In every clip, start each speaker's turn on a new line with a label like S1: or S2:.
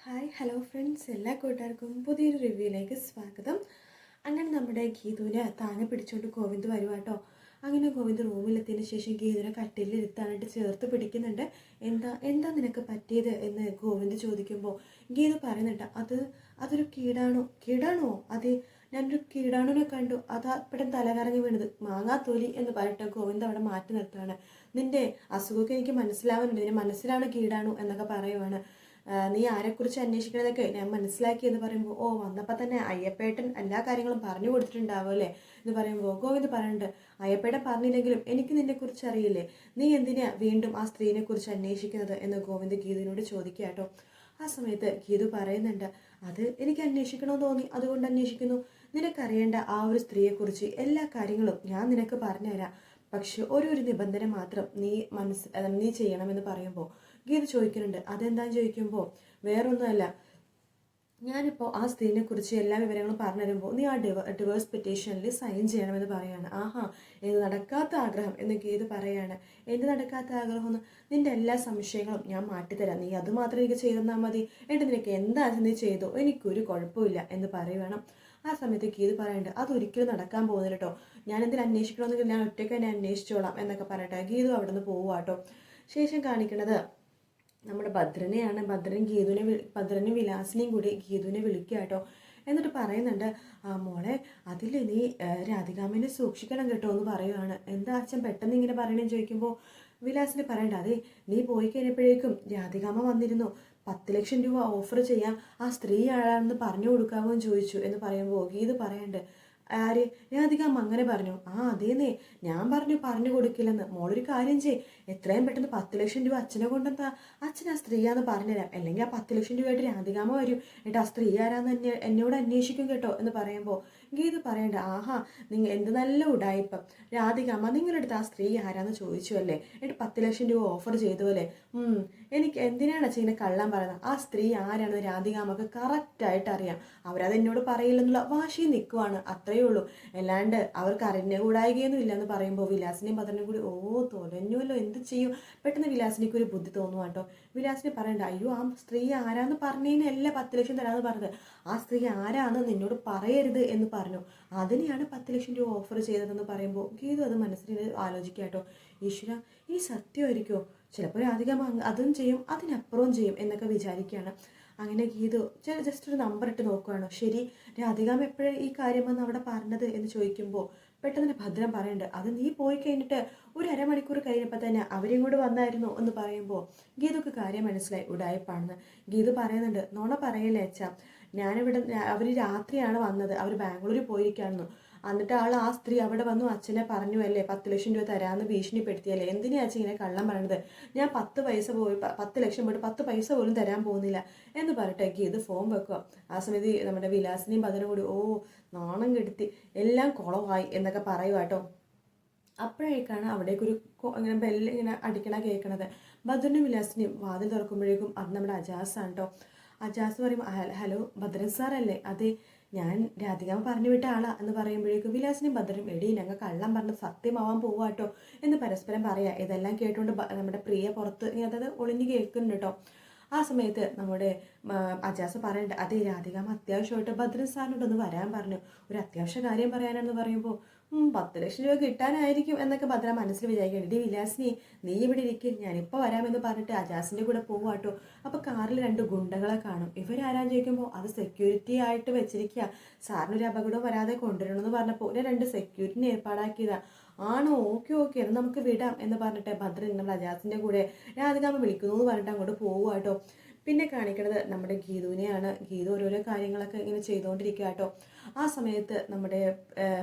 S1: Hi hello friends, എല്ലാ കൂട്ടുകാർക്കും പുതിയൊരു റിവ്യൂയിലേക്ക് സ്വാഗതം. അങ്ങനെ നമ്മുടെ ഗീതുവിനെ താങ്ങി പിടിച്ചുകൊണ്ട് ഗോവിന്ദ് വരുവാട്ടോ. അങ്ങനെ ഗോവിന്ദ് റൂമിലെത്തിയതിന് ശേഷം ഗീതുവിനെ കട്ടിലിരുത്താനായിട്ട് ചേർത്ത് പിടിക്കുന്നുണ്ട്. എന്താ എന്താ നിനക്ക് പറ്റിയത് എന്ന് ഗോവിന്ദ് ചോദിക്കുമ്പോൾ ഗീതു പറയുന്നുണ്ട്, അതൊരു കീടാണോ അത് ഞാനൊരു കീടാണുനെ കണ്ടു, അതാ പെട്ടെന്ന് തലകറങ്ങി വീണത്, മാങ്ങാത്തോലി എന്ന് പറഞ്ഞിട്ട് ഗോവിന്ദ് അവിടെ മാറ്റി നിർത്തുകയാണ്. നിന്റെ അസുഖമൊക്കെ എനിക്ക് മനസ്സിലാവുന്നുണ്ട്, നിന്റെ മനസ്സിലാണ് കീടാണു എന്നൊക്കെ പറയുവാണ്. നീ ആരെക്കുറിച്ച് അന്വേഷിക്കണതൊക്കെ ഞാൻ മനസ്സിലാക്കി എന്ന് പറയുമ്പോൾ, ഓ വന്നപ്പോൾ തന്നെ അയ്യപ്പേട്ടൻ എല്ലാ കാര്യങ്ങളും പറഞ്ഞു കൊടുത്തിട്ടുണ്ടാവും അല്ലേ എന്ന് പറയുമ്പോൾ ഗോവിന്ദ് പറയുന്നുണ്ട്, അയ്യപ്പേട്ടൻ പറഞ്ഞില്ലെങ്കിലും എനിക്ക് നിന്നെക്കുറിച്ച് അറിയില്ലേ, നീ എന്തിനാ വീണ്ടും ആ സ്ത്രീനെ കുറിച്ച് അന്വേഷിക്കുന്നത് എന്ന് ഗോവിന്ദ് ഗീതുവിനോട് ചോദിക്കുക കേട്ടോ. ആ സമയത്ത് ഗീതു പറയുന്നുണ്ട്, അത് എനിക്ക് അന്വേഷിക്കണമെന്ന് തോന്നി, അതുകൊണ്ട് അന്വേഷിക്കുന്നു. നിനക്കറിയേണ്ട ആ ഒരു സ്ത്രീയെക്കുറിച്ച് എല്ലാ കാര്യങ്ങളും ഞാൻ നിനക്ക് പറഞ്ഞുതരാം, പക്ഷെ ഒരു നിബന്ധന മാത്രം നീ ചെയ്യണമെന്ന് പറയുമ്പോൾ ഗീത ചോദിക്കുന്നുണ്ട്, അതെന്താന്ന് ചോദിക്കുമ്പോൾ വേറൊന്നുമല്ല, ഞാനിപ്പോൾ ആ സ്ത്രീനെ കുറിച്ച് എല്ലാ വിവരങ്ങളും പറഞ്ഞു തരുമ്പോൾ നീ ആ ഡിവേഴ്സ് പെറ്റീഷനിൽ സൈൻ ചെയ്യണമെന്ന് പറയാണ്. ആഹാ, എന്ത് നടക്കാത്ത ആഗ്രഹം എന്ന് ഗീത പറയാണ്. എന്ത് നടക്കാത്ത ആഗ്രഹം എന്ന്, നിന്റെ എല്ലാ സംശയങ്ങളും ഞാൻ മാറ്റിത്തരാം, നീ അതുമാത്രം എനിക്ക് ചെയ്തെന്നാൽ മതി, എന്നിട്ട് നിനക്ക് എന്താ നീ ചെയ്തോ, എനിക്കൊരു കുഴപ്പമില്ല എന്ന് പറയുവാണ്. ആ സമയത്ത് ഗീത പറയുന്നുണ്ട്, അതൊരിക്കലും നടക്കാൻ പോകുന്നില്ല കേട്ടോ, ഞാൻ എന്തിനും അന്വേഷിക്കണമെന്നെങ്കിൽ ഞാൻ ഒറ്റയ്ക്ക് തന്നെ അന്വേഷിച്ചോളാം എന്നൊക്കെ പറയട്ടെ ഗീതു അവിടെ നിന്ന് പോവാട്ടോ. ശേഷം കാണിക്കണത് നമ്മുടെ ഭദ്രനെയാണ്. ഭദ്രനും വിലാസിനെയും കൂടി ഗീതുവിനെ വിളിക്കുക കേട്ടോ. എന്നിട്ട് പറയുന്നുണ്ട്, മോളെ അതിൽ നീ രാധികാമ്മേനെ സൂക്ഷിക്കണം കേട്ടോ എന്ന് പറയുവാണ്. എന്താ അച്ഛൻ പെട്ടെന്ന് ഇങ്ങനെ പറയണമെന്ന് ചോദിക്കുമ്പോൾ വിലാസിന് പറയണ്ട, അതെ നീ പോയി കഴിഞ്ഞപ്പോഴേക്കും രാധികാമ്മ വന്നിരുന്നു, 10 ലക്ഷം രൂപ ഓഫർ ചെയ്യാം, ആ സ്ത്രീ ആരാണെന്ന് പറഞ്ഞു കൊടുക്കാമോ എന്ന് ചോദിച്ചു എന്ന് പറയുമ്പോൾ ഗീത് പറയണ്ട്, ആര് രാധികാമ്മ അങ്ങനെ പറഞ്ഞു? അതേന്നേ, ഞാൻ പറഞ്ഞു കൊടുക്കില്ലെന്ന്. മോളൊരു കാര്യം ചെയ്, എത്രയും പെട്ടെന്ന് 10 ലക്ഷം രൂപ അച്ഛനെ കൊണ്ടെന്താ, അച്ഛൻ ആ സ്ത്രീയാന്ന് പറഞ്ഞുതരാം, അല്ലെങ്കിൽ ആ 10 ലക്ഷം രൂപയായിട്ട് രാധികാമ്മ വരും, എന്നിട്ട് ആ സ്ത്രീ ആരാന്ന് എന്നോട് അന്വേഷിക്കും കേട്ടോ എന്ന് പറയുമ്പോൾ ഗീത പറയണ്ട, ആഹാ നിങ്ങൾ എന്ത് നല്ല ഉടായിപ്പം, രാധികാമ്മ നിങ്ങളുടെ അടുത്ത് ആ സ്ത്രീ ആരാന്ന് ചോദിച്ചു അല്ലേ, എന്നിട്ട് 10 ലക്ഷം രൂപ ഓഫർ ചെയ്തു അല്ലേ, എനിക്ക് എന്തിനാണ് അച്ഛൻ ഇങ്ങനെ കള്ളം പറയുന്നത്, ആ സ്ത്രീ ആരാണെന്ന് രാധികാമ്മക്ക് കറക്റ്റായിട്ട് അറിയാം, അവരത് എന്നോട് പറയില്ലെന്നുള്ള വാശി നിൽക്കുവാണ്, അത്രയേ ഉള്ളൂ, അല്ലാണ്ട് അവർക്ക് അറിഞ്ഞുകൂടായികയൊന്നും ഇല്ലെന്ന് പറയുമ്പോൾ വിലാസിനെയും ഭദ്രനും കൂടി തൊലഞ്ഞുവല്ലോ, എന്ത് ചെയ്യും. പെട്ടെന്ന് വിലാസിനിക്ക് ഒരു ബുദ്ധി തോന്നുവാ കേട്ടോ. വിലാസിനെ പറയണ്ട, അയ്യോ ആ സ്ത്രീ ആരാന്ന് പറഞ്ഞതിനല്ല 10 ലക്ഷം തരാമെന്ന് പറഞ്ഞത്, ആ സ്ത്രീ ആരാന്ന് നിന്നോട് പറയരുത് എന്ന് പറഞ്ഞു, അതിനെയാണ് 10 ലക്ഷം രൂപ ഓഫർ ചെയ്തതെന്ന് പറയുമ്പോൾ ഗീതു അത് മനസ്സിൽ ആലോചിക്കുക കേട്ടോ. ഈശ്വര, ഈ സത്യമായിരിക്കുമോ, ചിലപ്പോൾ രാധിക അതും ചെയ്യും അതിനപ്പുറവും ചെയ്യും എന്നൊക്കെ വിചാരിക്കുകയാണ്. അങ്ങനെ ഗീതു ജസ്റ്റ് ഒരു നമ്പർ ഇട്ട് നോക്കുകയാണ്. ശരി, രാധികാമ്മ എപ്പോഴും ഈ കാര്യം വന്ന് അവിടെ പറഞ്ഞത് എന്ന് ചോദിക്കുമ്പോൾ പെട്ടെന്ന് ഭദ്രം പറയുന്നുണ്ട്, അത് നീ പോയി കഴിഞ്ഞിട്ട് ഒരു അരമണിക്കൂർ കഴിഞ്ഞപ്പോൾ തന്നെ അവരും കൂടെ വന്നായിരുന്നു എന്ന് പറയുമ്പോൾ ഗീതുക്ക് കാര്യം മനസ്സിലായി, ഉടായിപ്പാണെന്ന്. ഗീതു പറയുന്നുണ്ട്, നോണ പറയല്ലേ അച്ഛാ, അവർ രാത്രിയാണ് വന്നത്, അവർ ബാംഗ്ലൂരിൽ പോയിരിക്കുകയാണെന്നു, എന്നിട്ട് ആ സ്ത്രീ അവിടെ വന്നു അച്ഛനെ പറഞ്ഞു അല്ലേ 10 ലക്ഷം രൂപ തരാമെന്ന് ഭീഷണിപ്പെടുത്തിയല്ലേ, എന്തിനാ അച്ഛൻ ഇങ്ങനെ കള്ളം പറയണത്, ഞാൻ 10 ലക്ഷം പോയിട്ട് 10 പൈസ പോലും തരാൻ പോകുന്നില്ല എന്ന് പറഞ്ഞിട്ടേക്ക് ഇത് ഫോം വെക്കുക. ആ സമയത്ത് നമ്മുടെ വിലാസിനെയും ഭദ്രനും കൂടി നാണം കെടുത്തി, എല്ലാം കുളമായി എന്നൊക്കെ പറയുക കേട്ടോ. അപ്പോഴേക്കാണ് അവിടേക്കൊരു ഇങ്ങനെ ബെല്ല് ഇങ്ങനെ അടിക്കണ കേൾക്കണത്. ഭദ്രനും വിലാസിനെയും വാതിൽ തുറക്കുമ്പോഴേക്കും അത് നമ്മുടെ അജാസാണ് കേട്ടോ. അജാസ് പറയുമ്പോൾ, ഹലോ ഭദ്രൻ സാറല്ലേ? അതെ, ഞാൻ രാധികാമ്മ പറഞ്ഞു വിട്ട ആളാ എന്ന് പറയുമ്പോഴേക്കും വിലാസിനെയും ഭദ്രനും, എടി ഞങ്ങൾ കള്ളം പറഞ്ഞ് സത്യമാവാൻ പോവാട്ടോ എന്ന് പരസ്പരം പറയാം. ഇതെല്ലാം കേട്ടുകൊണ്ട് നമ്മുടെ പ്രിയ പുറത്ത് ഇങ്ങനെ അതായത് ഒളിഞ്ഞു കേൾക്കുന്നുണ്ട് കേട്ടോ. ആ സമയത്ത് നമ്മുടെ അജാസ് പറയണ്ട, അതേ രാധികാമ്മ അത്യാവശ്യമായിട്ട് ഭദ്രൻ സാറിനോടൊന്ന് വരാൻ പറഞ്ഞു, ഒരു അത്യാവശ്യ കാര്യം പറയാനെന്ന് പറയുമ്പോൾ 10 ലക്ഷം രൂപ കിട്ടാനായിരിക്കും എന്നൊക്കെ ഭദ്ര മനസ്സിൽ വിചാരിക്കണം. ഇടി വിലാസിനി, നീ ഇവിടെ ഇരിക്കും, ഞാനിപ്പോൾ വരാമെന്ന് പറഞ്ഞിട്ട് അജാസിൻ്റെ കൂടെ പോവാട്ടോ. അപ്പോൾ കാറിൽ 2 ഗുണ്ടകളെ കാണും. ഇവരാരാന്ന് ചോദിക്കുമ്പോൾ അത് സെക്യൂരിറ്റി ആയിട്ട് വെച്ചിരിക്കുക, സാറിനൊരു അപകടവും വരാതെ കൊണ്ടുവരണമെന്ന് പറഞ്ഞപ്പോൾ 2 സെക്യൂരിറ്റിനെ ഏർപ്പാടാക്കിയതാ. ആണോ, ഓക്കെ അത് നമുക്ക് വിടാം എന്ന് പറഞ്ഞിട്ട് ഭദ്രൻ നമ്മുടെ അജാസിൻ്റെ കൂടെ രാധികാമ്മ വിളിക്കുന്നു എന്ന് പറഞ്ഞിട്ട് അങ്ങോട്ട് പോവുക. പിന്നെ കാണിക്കുന്നത് നമ്മുടെ ഗീതുവിനെയാണ്. ഗീതു ഓരോരോ കാര്യങ്ങളൊക്കെ ഇങ്ങനെ ചെയ്തുകൊണ്ടിരിക്കുക കേട്ടോ. ആ സമയത്ത് നമ്മുടെ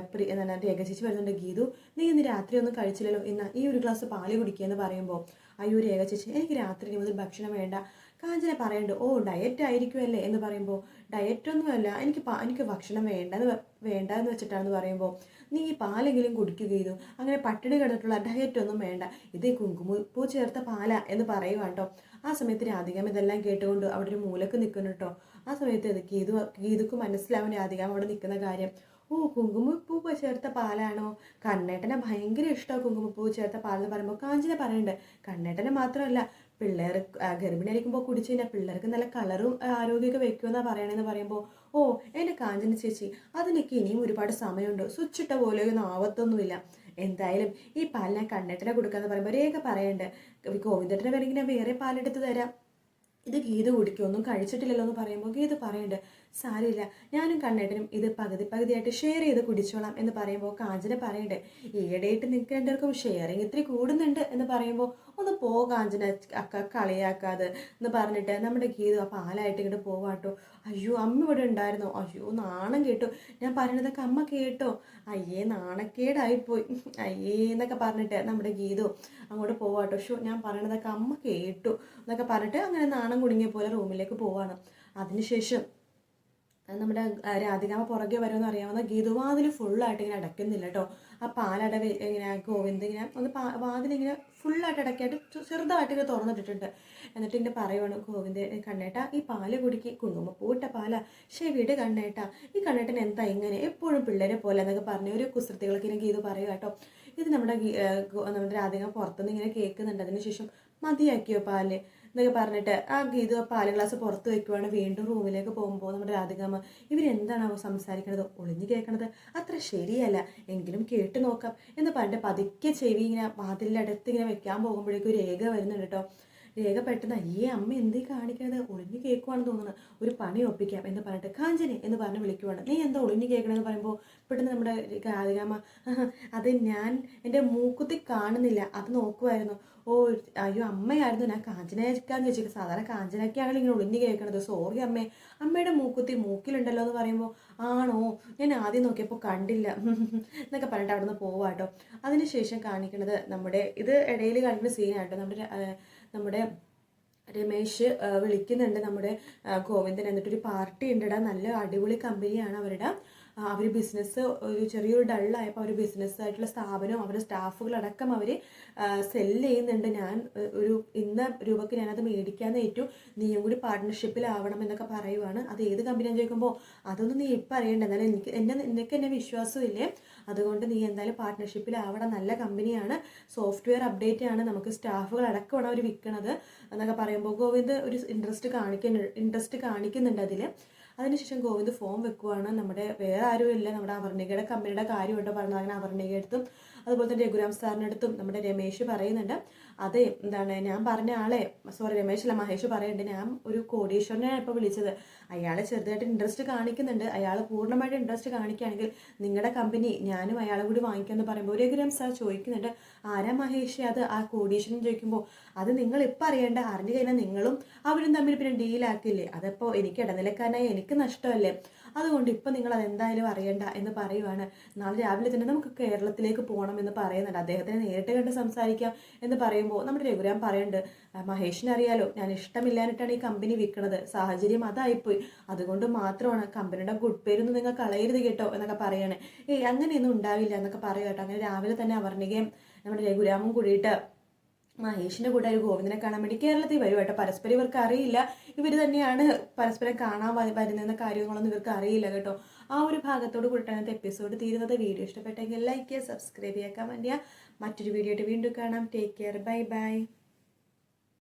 S1: രേഖ ചേച്ചി വരുന്നുണ്ട്, ഗീതു നീ ഇന്ന് രാത്രി ഒന്നും കഴിച്ചില്ലല്ലോ, ഇന്ന് ഈ ഒരു ഗ്ലാസ് പാല് കുടിക്കുക എന്ന് പറയുമ്പോൾ, അയ്യോ രേഖ ചേച്ചി എനിക്ക് രാത്രി മുതൽ ഭക്ഷണം വേണ്ട. കാഞ്ചന പറയണ്ട്, ഡയറ്റ് ആയിരിക്കുമല്ലേ എന്ന് പറയുമ്പോൾ, ഡയറ്റൊന്നുമല്ല, എനിക്ക് ഭക്ഷണം വേണ്ടെന്ന് വെച്ചിട്ടാണെന്ന് പറയുമ്പോൾ, നീ ഈ പാലെങ്കിലും കുടിക്കുകയും അങ്ങനെ പട്ടിണി കിടന്നിട്ടുള്ള ഡയറ്റൊന്നും വേണ്ട, ഇത് കുങ്കുമപ്പൂ ചേർത്ത പാല എന്ന് പറയുക കേട്ടോ. ആ സമയത്ത് രാധികാമ്മ ഇതെല്ലാം കേട്ടുകൊണ്ട് അവിടെ ഒരു മൂലക്ക് നിൽക്കുന്നു കേട്ടോ. ആ സമയത്ത് ഗീതുക്ക് മനസ്സിലാവും രാധികാമ്മ അവിടെ നിൽക്കുന്ന കാര്യം. കുങ്കുമപ്പൂ ചേർത്ത പാലാണോ, കണ്ണേട്ടനെ ഭയങ്കര ഇഷ്ടമാണ് കുങ്കുമപ്പൂ ചേർത്ത പാലെന്ന് പറയുമ്പോൾ കാഞ്ചന പറയുന്നുണ്ട്, കണ്ണേട്ടനെ മാത്രമല്ല പിള്ളേർ ഗർഭിണിയായിരിക്കുമ്പോൾ കുടിച്ച് കഴിഞ്ഞാൽ പിള്ളേർക്ക് നല്ല കളറും ആരോഗ്യമൊക്കെ വെക്കുമെന്നാണ് പറയണമെന്ന് പറയുമ്പോൾ, ഓ എൻ്റെ കാഞ്ചന ചേച്ചി അതിനൊക്കെ ഇനിയും ഒരുപാട് സമയമുണ്ട്, സ്വിച്ചിട്ട പോലെയൊന്നും ആവത്തൊന്നുമില്ല. എന്തായാലും ഈ പാൽ ഞാൻ കണ്ണേട്ടനെ കൊടുക്കാമെന്ന് പറയുമ്പോൾ രേഖ പറയണ്ട്, ഗോവിന്ദേട്ടനെ വേണമെങ്കിൽ ഞാൻ വേറെ പാലെടുത്ത് തരാം, ഇത് ഗീത കുടിക്കും, ഒന്നും കഴിച്ചിട്ടില്ലല്ലോ എന്ന് പറയുമ്പോൾ ഗീത പറയണ്ട്, സാരമില്ല ഞാനും കണ്ണേട്ടനും ഇത് പകുതിയായിട്ട് ഷെയർ ചെയ്ത് കുടിച്ചോളാം എന്ന് പറയുമ്പോൾ കാഞ്ചന പറയണ്ട്, ഈയിടെയായിട്ട് നിങ്ങൾക്ക് രണ്ടുപേർക്കും ഷെയറിങ് ഇത്തിരി കൂടുന്നുണ്ട് എന്ന് പറയുമ്പോൾ, ഒന്ന് പോ കാഞ്ചന അക്ക കളിയാക്കാതെ എന്ന് പറഞ്ഞിട്ട് നമ്മുടെ ഗീത ആ പാലായിട്ട് ഇങ്ങോട്ട് പോവാട്ടോ. അയ്യോ അമ്മ ഇവിടെ ഉണ്ടായിരുന്നോ, അയ്യോ നാണം കേട്ടോ, ഞാൻ പറയണതൊക്കെ അമ്മ കേട്ടോ, അയ്യേ നാണക്കേടായിപ്പോയി, അയ്യേ എന്നൊക്കെ പറഞ്ഞിട്ട് നമ്മുടെ ഗീതു അങ്ങോട്ട് പോവാട്ടോ. ഷോ ഞാൻ പറയണതൊക്കെ അമ്മ കേട്ടു എന്നൊക്കെ പറഞ്ഞിട്ട് അങ്ങനെ നാണം കുടുങ്ങിയ പോലെ റൂമിലേക്ക് പോവാണ്. അതിനുശേഷം നമ്മുടെ രാധികാമ്മ പുറകെ വരുമെന്ന് അറിയാവുന്ന ഗീതു വാതിൽ ഫുള്ളായിട്ട് ഇങ്ങനെ അടയ്ക്കുന്നില്ല കേട്ടോ. ആ പാലടവ് ഇങ്ങനെ ഗോവിന്ദ് ഇങ്ങനെ ഒന്ന് വാതിലിങ്ങനെ ഫുള്ളായിട്ട് അടക്കിയായിട്ട് ചെറുതായിട്ട് ഇങ്ങനെ തുറന്നിട്ടിട്ടുണ്ട്. എന്നിട്ട് ഇങ്ങനെ പറയുവാണ് ഗോവിന്ദ്, കണ്ണേട്ട ഈ പാല് കുടിക്ക്, കുങ്കുമപ്പൂട്ട പാല, വീട് കണ്ണേട്ട, ഈ കണ്ണേട്ടൻ എന്താ ഇങ്ങനെ എപ്പോഴും പിള്ളേരെ പോലെ എന്നൊക്കെ പറഞ്ഞ് ഒരു കുസൃതികളൊക്കെ ഇങ്ങനെ ഗീതു പറയുക കേട്ടോ. ഇത് നമ്മുടെ രാധിക പുറത്തുനിന്ന് ഇങ്ങനെ കേൾക്കുന്നുണ്ട്. അതിനുശേഷം മതിയാക്കിയോ പാല് എന്നൊക്കെ പറഞ്ഞിട്ട് ആ ഗീതു ആ പാല് ഗ്ലാസ് പുറത്ത് വെക്കുവാണ്. വീണ്ടും റൂമിലേക്ക് പോകുമ്പോൾ നമ്മുടെ രാധികാമ്മ ഇവരെന്താണാവോ സംസാരിക്കണത്, ഒളിഞ്ഞു കേൾക്കണത് അത്ര ശരിയല്ല, എങ്കിലും കേട്ടു നോക്കാം എന്ന് പറഞ്ഞിട്ട് പതുക്കെ ചെവി ഇങ്ങനെ വാതിലിൻ്റെ അടുത്ത് ഇങ്ങനെ വെക്കാൻ പോകുമ്പോഴേക്കും രേഖ വരുന്നുണ്ട് കേട്ടോ. രേഖ പെട്ടെന്ന് അയ്യേ അമ്മ എന്തേ കാണിക്കണത്, ഒളിഞ്ഞു കേൾക്കുവാണെന്ന് തോന്നുന്നത്, ഒരു പണി ഒപ്പിക്കാം എന്ന് പറഞ്ഞിട്ട് കാഞ്ചനെ എന്ന് പറഞ്ഞ് വിളിക്കുവാണ്. നീ എന്താ ഒളിഞ്ഞു കേൾക്കണമെന്ന് പറയുമ്പോൾ പെട്ടെന്ന് നമ്മുടെ രാധികാമ്മ, അത് ഞാൻ എൻ്റെ മൂക്കുത്തി കാണുന്നില്ല അത് നോക്കുമായിരുന്നു, ഓ അയ്യോ അമ്മയായിരുന്നു, ഞാൻ കാഞ്ചനക്കാന്ന് വെച്ചിട്ട്, സാധാരണ കാഞ്ചനക്കാണല്ലോ ഇങ്ങനെ ഒളിഞ്ഞു കേൾക്കണത്, സോറി അമ്മേ, അമ്മയുടെ മൂക്കുത്തി മൂക്കിലുണ്ടല്ലോ എന്ന് പറയുമ്പോൾ, ആണോ ഞാൻ ആദ്യം നോക്കിയപ്പോൾ കണ്ടില്ല എന്നൊക്കെ പറഞ്ഞിട്ട് അവിടെ നിന്ന് പോവാട്ടോ. അതിനുശേഷം കാണിക്കുന്നത് നമ്മുടെ ഇത് ഇടയിൽ കാണിക്കുന്ന സീനാട്ടോ. നമ്മുടെ രമേശ് വിളിക്കുന്നുണ്ട് നമ്മുടെ ഗോവിന്ദൻ, എന്നിട്ടൊരു പാർട്ടി ഉണ്ടടാ, നല്ല അടിപൊളി കമ്പനിയാണ് അവരുടെ, അവർ ബിസിനസ് ഒരു ചെറിയൊരു ഡള്ളായപ്പോൾ അവർ ബിസിനസ്സായിട്ടുള്ള സ്ഥാപനവും അവരുടെ സ്റ്റാഫുകളടക്കം അവർ സെല്ല് ചെയ്യുന്നുണ്ട്, ഞാൻ ഒരു ഇന്ന രൂപയ്ക്ക് ഞാനത് മേടിക്കാമെന്ന് ഏറ്റു, നീയും കൂടി പാർട്ട്ണർഷിപ്പിലാവണം എന്നൊക്കെ പറയുവാണ്. അത് ഏത് കമ്പനിയാണെന്ന് ചോദിക്കുമ്പോൾ അതൊന്നും നീ ഇപ്പം അറിയണ്ട, എന്നാലും നിനക്ക് എന്നെ വിശ്വാസമില്ലേ, അതുകൊണ്ട് നീ എന്തായാലും പാർട്ട്ണർഷിപ്പിലാവണം, നല്ല കമ്പനിയാണ്, സോഫ്റ്റ്വെയർ അപ്ഡേറ്റ് ആണ്, നമുക്ക് സ്റ്റാഫുകൾ അടക്കമാണ് അവർ വിൽക്കണത് എന്നൊക്കെ പറയുമ്പോൾ ഗോവിന്ദ് ഒരു ഇൻട്രസ്റ്റ് കാണിക്കുന്നുണ്ട് അതിൽ. അതിനുശേഷം ഗോവിന്ദ് ഫോൺ വെക്കുവാണ്. നമ്മുടെ വേറെ ആരുമില്ല, നമ്മുടെ അവർണികയുടെ കമ്പനിയുടെ കാര്യമുണ്ടോ പറഞ്ഞത്, അങ്ങനെ അവർണിക അടുത്തും അതുപോലെ തന്നെ രഘുരാം സാറിൻ്റെ അടുത്തും നമ്മുടെ രമേശ് പറയുന്നുണ്ട്, അതെ എന്താണ് ഞാൻ പറഞ്ഞ ആളെ, സോറി രമേശല്ല മഹേഷ് പറയുന്നുണ്ട്, ഞാൻ ഒരു കോടീശ്വരനെയാണ് ഇപ്പോൾ വിളിച്ചത്, അയാൾ ചെറുതായിട്ട് ഇൻട്രസ്റ്റ് കാണിക്കുന്നുണ്ട്, അയാൾ പൂർണ്ണമായിട്ട് ഇൻട്രസ്റ്റ് കാണിക്കുകയാണെങ്കിൽ നിങ്ങളുടെ കമ്പനി ഞാനും അയാളും കൂടി വാങ്ങിക്കുമെന്ന് പറയുമ്പോൾ രഘുരാം സാർ ചോദിക്കുന്നുണ്ട്, ആരാ മഹേഷ് അത് ആ കോടീശ്വരൻ ചോദിക്കുമ്പോൾ, അത് നിങ്ങൾ ഇപ്പം അറിയേണ്ട, അറിഞ്ഞു കഴിഞ്ഞാൽ നിങ്ങളും അവരും തമ്മിൽ പിന്നെ ഡീലാക്കില്ലേ, അതപ്പോൾ എനിക്ക് ഇടനിലക്കാരനായി എനിക്ക് നഷ്ടമല്ലേ, അതുകൊണ്ട് ഇപ്പം നിങ്ങൾ അതെന്തായാലും അറിയണ്ട എന്ന് പറയുവാണ്. നാളെ രാവിലെ തന്നെ നമുക്ക് കേരളത്തിലേക്ക് പോകണം എന്ന് പറയുന്നുണ്ട്, അദ്ദേഹത്തിനെ നേരിട്ട് കണ്ട് സംസാരിക്കാം എന്ന് പറയുമ്പോൾ നമ്മുടെ രഘുരാം പറയുന്നുണ്ട്, മഹേഷിനെ അറിയാലോ ഞാൻ ഇഷ്ടമില്ലാഞ്ഞിട്ടാണ് ഈ കമ്പനി വിൽക്കുന്നത്, സാഹചര്യം അതായിപ്പോയി, അതുകൊണ്ട് മാത്രമാണ്, കമ്പനിയുടെ ഗുഡ് പേരൊന്നും നിങ്ങൾ കളയരുത് കേട്ടോ എന്നൊക്കെ പറയാണ്. അങ്ങനെയൊന്നും ഉണ്ടാവില്ല എന്നൊക്കെ പറയുക കേട്ടോ. അങ്ങനെ രാവിലെ തന്നെ അവർണികയും നമ്മുടെ രഘുരാമും കൂടിയിട്ട് മഹേഷിൻ്റെ കൂടെ ഒരു ഗോവിന്ദനെ കാണാൻ വേണ്ടി കേരളത്തിൽ വരും കേട്ടോ. പരസ്പരം ഇവർക്ക് അറിയില്ല, ഇവർ തന്നെയാണ് പരസ്പരം കാണാൻ വരുന്ന കാര്യങ്ങളൊന്നും ഇവർക്ക് അറിയില്ല കേട്ടോ. ആ ഒരു ഭാഗത്തോട് കൂടിയിട്ടാണ് എപ്പിസോഡ് തീരുന്നത്. വീഡിയോ ഇഷ്ടപ്പെട്ടെങ്കിൽ ലൈക്ക് ചെയ്യുക, സബ്സ്ക്രൈബ് ചെയ്യാൻ കമൻറ്റ് ചെയ്യുക. മറ്റൊരു വീഡിയോ ആയിട്ട് വീണ്ടും കാണാം. Take care, bye bye.